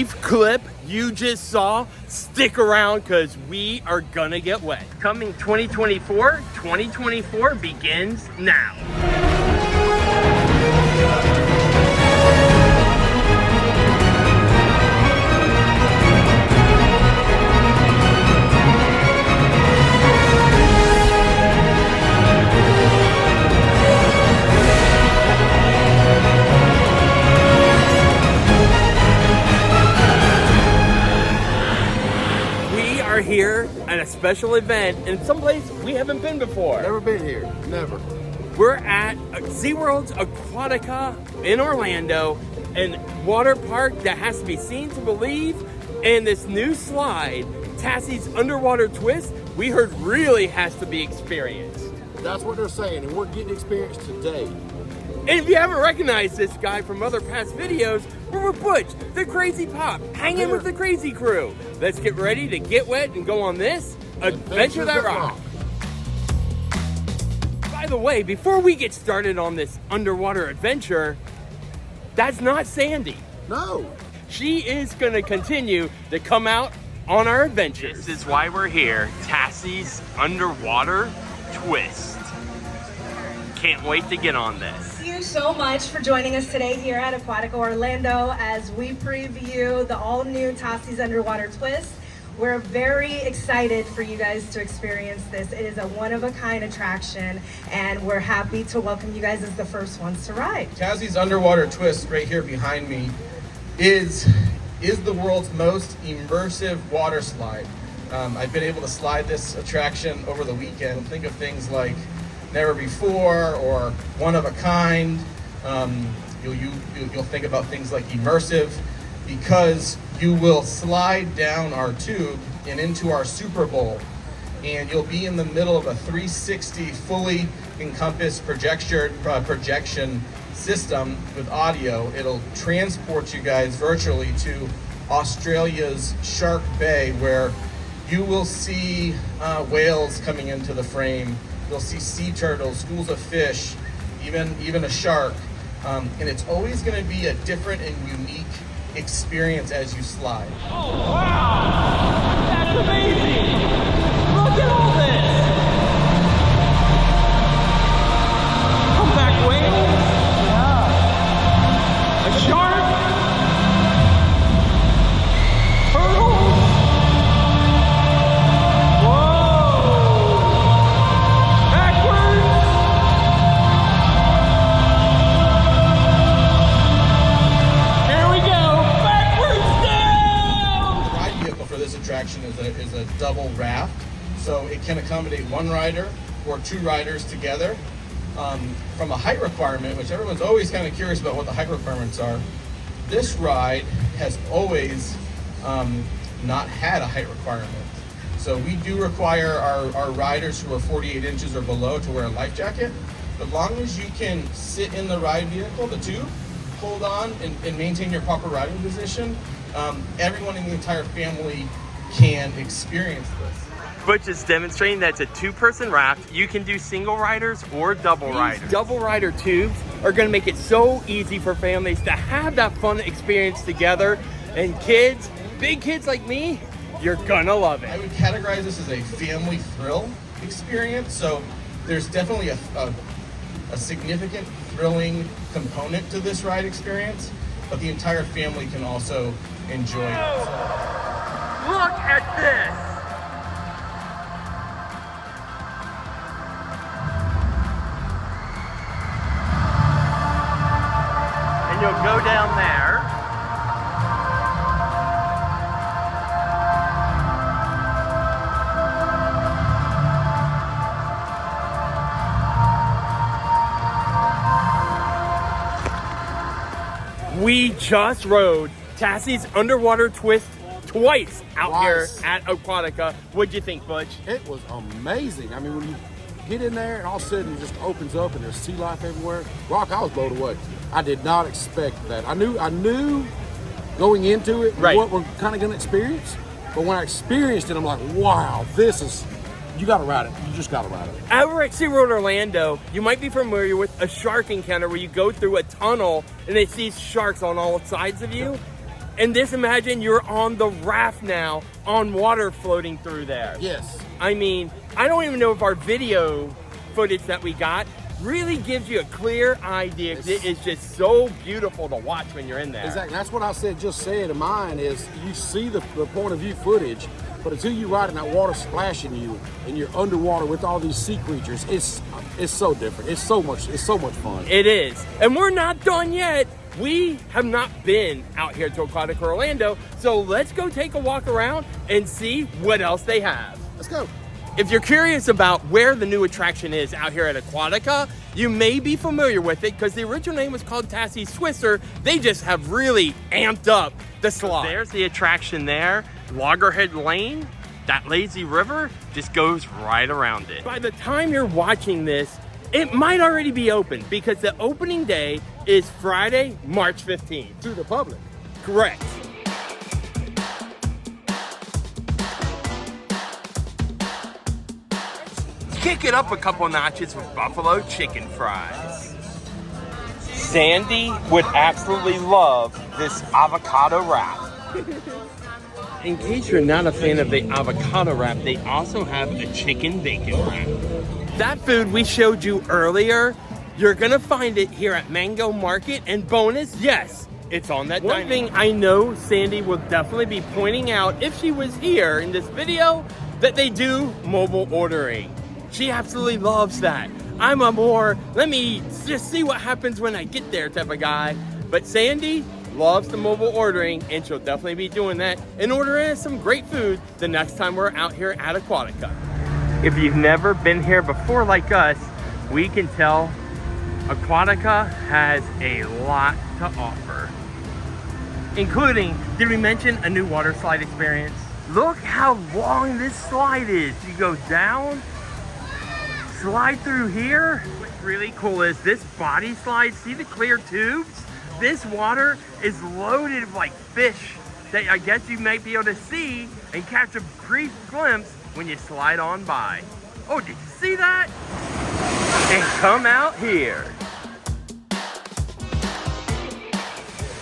reef clip you just saw, stick around because we are gonna get wet. Coming 2024, 2024 begins now. Here at a special event in some place we haven't been before. Never been here, never. We're at SeaWorld's Aquatica in Orlando, and water park that has to be seen to believe. And this new slide, Tassie's Underwater Twist, we heard really has to be experienced. That's what they're saying, and we're getting experience today. And if you haven't recognized this guy from other past videos, we're with Butch, the Crazy Pop, hanging with the Crazy Crew. Let's get ready to get wet and go on this Adventure That Rock. By the way, before we get started on this underwater adventure, that's not Sandy. No. She is going to continue to come out on our adventures. This is why we're here, Tassie's Underwater Twist. Can't wait to get on this. Thank you so much for joining us today here at Aquatica Orlando as we preview the all-new Tassie's Underwater Twist. We're very excited for you guys to experience this. It is a one-of-a-kind attraction, and we're happy to welcome you guys as the first ones to ride. Tassie's Underwater Twist, right here behind me, is the world's most immersive water slide. I've been able to slide this attraction over the weekend. Think of things like Never Before or One of a Kind. You'll think about things like immersive, because you will slide down our tube and into our Super Bowl, and you'll be in the middle of a 360 fully encompassed projection system with audio. It'll transport you guys virtually to Australia's Shark Bay, where you will see whales coming into the frame. You'll see sea turtles, schools of fish, even a shark. And it's always going to be a different and unique experience as you slide. Oh, wow! That's amazing! Look at all this! Humpback whales? Yeah. A shark? Turtles? Is a double raft, so it can accommodate one rider or two riders together. From a height requirement, which everyone's always kind of curious about what the height requirements are, this ride has always not had a height requirement. So we do require our riders who are 48 inches or below to wear a life jacket. As long as you can sit in the ride vehicle, the tube, hold on and maintain your proper riding position, everyone in the entire family can experience this. Butch is demonstrating that it's a two-person raft. You can do single riders or double riders. Double rider tubes are going to make it so easy for families to have that fun experience together. And kids, big kids like me, you're gonna love it. I would categorize this as a family thrill experience. So there's definitely a significant thrilling component to this ride experience, but the entire family can also enjoy it. Look at this! And you'll go down there. We just rode Tassie's Underwater Twist twice out here at Aquatica. What'd you think, Butch? It was amazing. I mean, when you get in there and all of a sudden it just opens up and there's sea life everywhere. Rock, I was blown away. I did not expect that. I knew going into it what we're kind of going to experience, but when I experienced it, I'm like, wow, this is, you got to ride it. You just got to ride it. Over at SeaWorld Orlando, you might be familiar with a shark encounter where you go through a tunnel and it sees sharks on all sides of you. And just imagine you're on the raft now, on water floating through there. Yes. I mean, I don't even know if our video footage that we got really gives you a clear idea. It is just so beautiful to watch when you're in there. Exactly. That's what I just said in mine is you see the point of view footage, but until you ride in that water splashing you and you're underwater with all these sea creatures, it's so different. It's so much fun. It is. And we're not done yet. We have not been out here to Aquatica Orlando, so let's go take a walk around and see what else they have. Let's go. If you're curious about where the new attraction is out here at Aquatica, you may be familiar with it because the original name was called Tassie's Twister. They just have really amped up the slide. There's the attraction there. Loggerhead Lane, that lazy river just goes right around it. By the time you're watching this, it might already be open because the opening day is Friday, March 15th. To the public. Correct. Kick it up a couple notches with buffalo chicken fries. Sandy would absolutely love this avocado wrap. In case you're not a fan of the avocado wrap, they also have a chicken bacon wrap. That food we showed you earlier, you're gonna find it here at Mango Market, and bonus, yes, it's on that dining. One thing I know Sandy will definitely be pointing out if she was here in this video, that they do mobile ordering. She absolutely loves that. I'm a more, let me just see what happens when I get there type of guy. But Sandy loves the mobile ordering, and she'll definitely be doing that and ordering some great food the next time we're out here at Aquatica. If you've never been here before like us, we can tell Aquatica has a lot to offer. Including, did we mention a new water slide experience? Look how long this slide is. You go down, slide through here. What's really cool is this body slide, see the clear tubes? This water is loaded with like fish that I guess you might be able to see and catch a brief glimpse when you slide on by. Oh, did you see that? And come out here.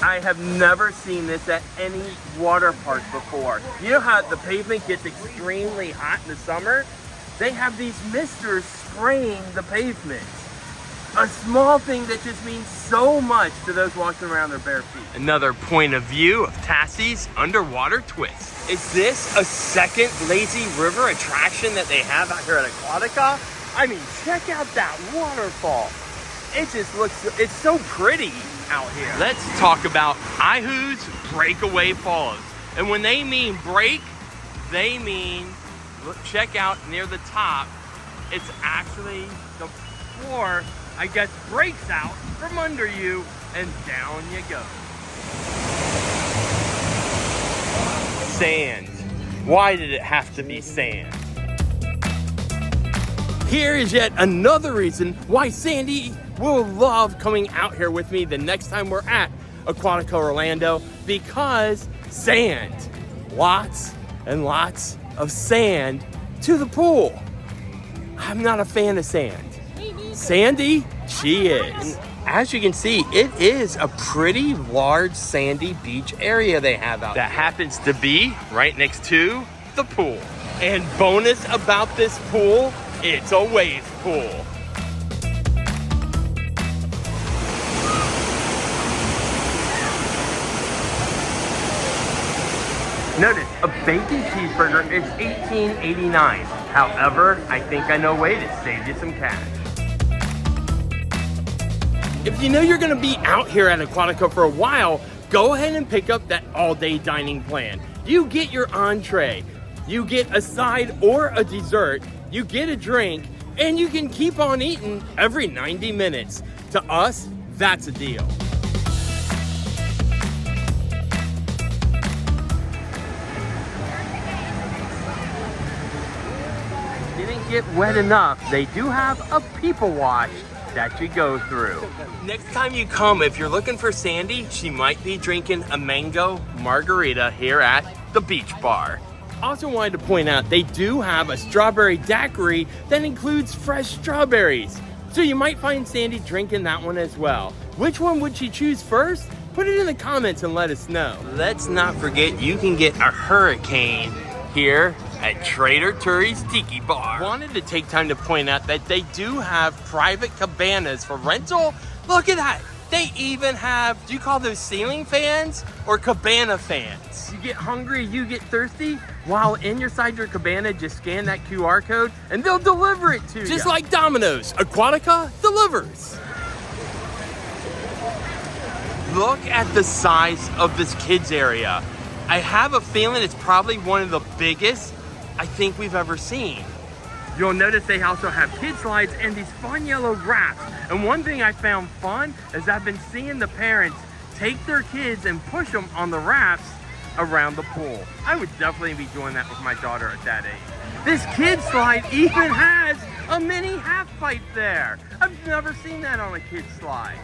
I have never seen this at any water park before. You know how the pavement gets extremely hot in the summer? They have these misters spraying the pavement. A small thing that just means so much to those walking around their bare feet. Another point of view of Tassie's underwater twist. Is this a second lazy river attraction that they have out here at Aquatica? I mean, check out that waterfall. It just looks, it's so pretty out here. Let's talk about Ihu's Breakaway Falls. And when they mean break, they mean, look, check out near the top, it's actually the floor, I guess, breaks out from under you and down you go. Sand. Why did it have to be sand? Here is yet another reason why Sandy will love coming out here with me the next time we're at Aquatica Orlando, because sand. Lots and lots of sand to the pool. I'm not a fan of sand. Sandy, she is. As you can see, it is a pretty large sandy beach area they have out that happens to be right next to the pool. And bonus about this pool, it's a wave pool. Notice, a bacon cheeseburger is $18.89. However, I think I know a way to save you some cash. If you know you're gonna be out here at Aquatica for a while, go ahead and pick up that all-day dining plan. You get your entree, you get a side or a dessert, you get a drink, and you can keep on eating every 90 minutes. To us, that's a deal. Didn't get wet enough, they do have a people wash that you go through. Next time you come, if you're looking for Sandy, she might be drinking a mango margarita here at the beach bar. Also wanted to point out, they do have a strawberry daiquiri that includes fresh strawberries. So you might find Sandy drinking that one as well. Which one would she choose first? Put it in the comments and let us know. Let's not forget you can get a hurricane here at Trader Turi's Tiki Bar. Wanted to take time to point out that they do have private cabanas for rental. Look at that. They even have, do you call those ceiling fans or cabana fans? You get hungry, you get thirsty, while inside your cabana, just scan that QR code and they'll deliver it to you. Just like Domino's, Aquatica delivers. Look at the size of this kids area. I have a feeling it's probably one of the biggest I think we've ever seen. You'll notice they also have kid slides and these fun yellow rafts. And one thing I found fun is I've been seeing the parents take their kids and push them on the rafts around the pool. I would definitely be doing that with my daughter at that age. This kid slide even has a mini half pipe there. I've never seen that on a kid slide.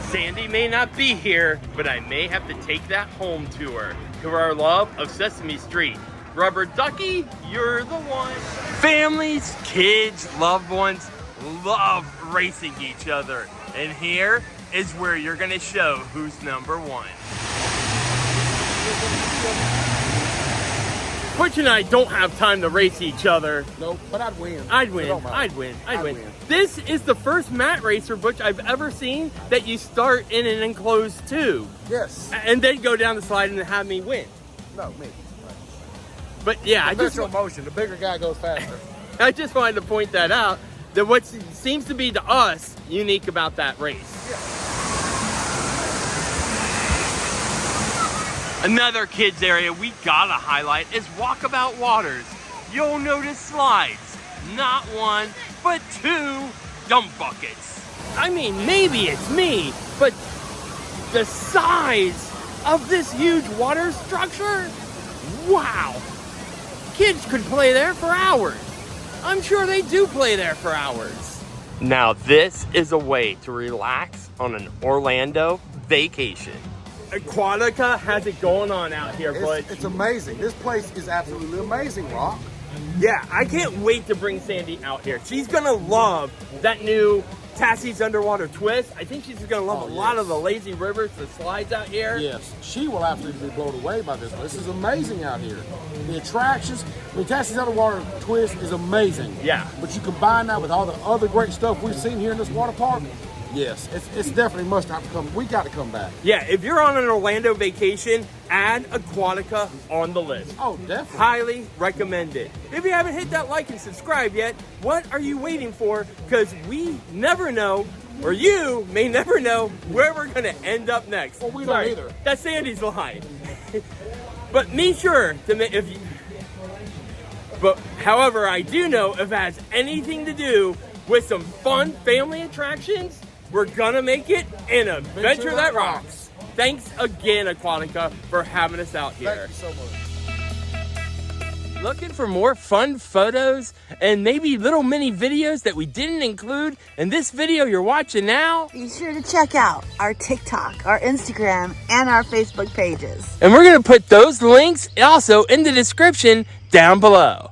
Sandy may not be here, but I may have to take that home to her, to our love of Sesame Street. Rubber Ducky, you're the one. Families, kids, loved ones love racing each other. And here is where you're gonna show who's number one. Butch and I don't have time to race each other. Nope, but I'd win. I'd win. This is the first mat racer, Butch, I've ever seen that you start in an enclosed tube. Yes. And then go down the slide and have me win. No, me. But yeah, I just motion. The bigger guy goes faster. I just wanted to point that out. That what seems to be to us unique about that race. Yeah. Another kids area we gotta highlight is Walkabout Waters. You'll notice slides, not one, but two dump buckets. I mean, maybe it's me, but the size of this huge water structure, wow. Kids could play there for hours. I'm sure they do play there for hours. Now this is a way to relax on an Orlando vacation. Aquatica has it going on out here, but it's amazing. This place is absolutely amazing, Rock. Yeah, I can't wait to bring Sandy out here. She's gonna love that new Tassie's underwater twist. I think she's gonna love a lot of the lazy rivers, the slides out here. Yes, she will absolutely be blown away by this. This is amazing out here. The attractions, Tassie's underwater twist is amazing. Yeah. But you combine that with all the other great stuff we've seen here in this water park, yes, it's definitely must have to come. We got to come back. Yeah, if you're on an Orlando vacation, add Aquatica on the list. Oh, definitely. Highly recommended. If you haven't hit that like and subscribe yet, what are you waiting for? Because we never know, or you may never know, where we're going to end up next. Well, we don't either. That's Sandy's line. But be sure to make, however, I do know if it has anything to do with some fun family attractions, we're gonna make it an adventure that rocks. Thanks again, Aquatica, for having us out here. Thank you so much. Looking for more fun photos and maybe little mini videos that we didn't include in this video you're watching now? Be sure to check out our TikTok, our Instagram, and our Facebook pages. And we're gonna put those links also in the description down below.